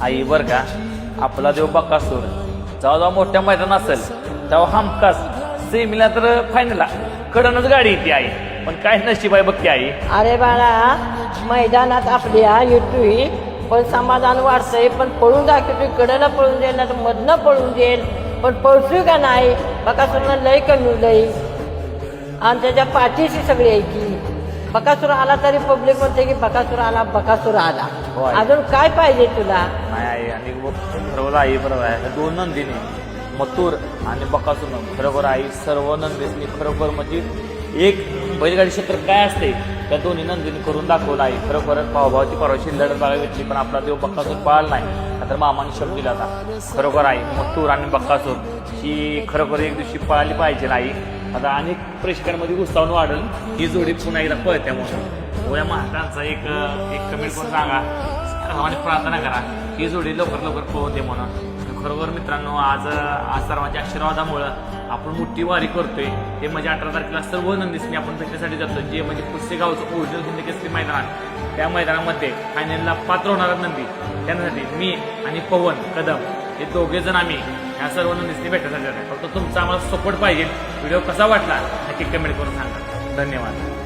आई बर का आपला देव बकासूर जेव्हा जेव्हा मोठ्या मैदान असेल तेव्हा हमखास सेमीला तर फायनलला कडनच गाडी येते आई. पण काय नशीब आहे बघ की आई. अरे बाळा, मैदानात आपल्या येतोय पण समाधान वाढतंय, पण पळून दाखवतोय. कडेला पळून जाईल ना तर मधनं पळून जाईल, पण पळतोय का नाही. बकासूरनं लय कमी लय आणि त्याच्या पाठीशी सगळी यायची. बकासूर आला तरी पब्लिक म्हणते की बकासूर आला, बकासूर आला. अजून काय पाहिजे तुला. नाही आई आणि ठरवलं आई बरोबर आहे. दोन नंदीने मथुर आणि बकासूर खरोखर आई सर्व नंदींनी खरोखर म्हणजे एक बैलगाडी क्षेत्र काय असते त्या दोन्ही नंदीने करून दाखवलं आहे. खरोखरच भावभावाची परवाशी लढत बघायला भेटली, पण आपला देव बकासूर पळाला नाही. तर मामाने शब्द दिला होता. खरोखर आहे मथुर आणि बकासूर ही खरोखर एक दिवशी पळाली पाहिजे आई. आता अनेक प्रेक्षकांमध्ये उत्साह वाढेल ही जोडी पुन्हा एकदा पळत्या म्हणून. गोळ्या महाराजांचा एक कमेंट करून सांगा आणि प्रार्थना करा ही जोडी लवकर लवकर पळवते म्हणून. खरोखर मित्रांनो आज सर्वांच्या आशीर्वादामुळं आपण मोठी वारी करतोय. ते म्हणजे 18 तारखेला सर्व नंदीसनी आपण भेटण्यासाठी जातो, जे म्हणजे पुसेगावचं ओरिजिनल हिंदकेसरी मैदान. त्या मैदानामध्ये फायनलला पात्र होणारा नंदी त्यासाठी मी आणि पवन कदम हे दोघे जण आम्ही या सर्व नंदीसनी भेटण्यासाठी जातो. फक्त तुमचा आम्हाला सपोर्ट पाहिजे. व्हिडिओ कसा वाटला नक्की कमेंट करून सांगा. धन्यवाद.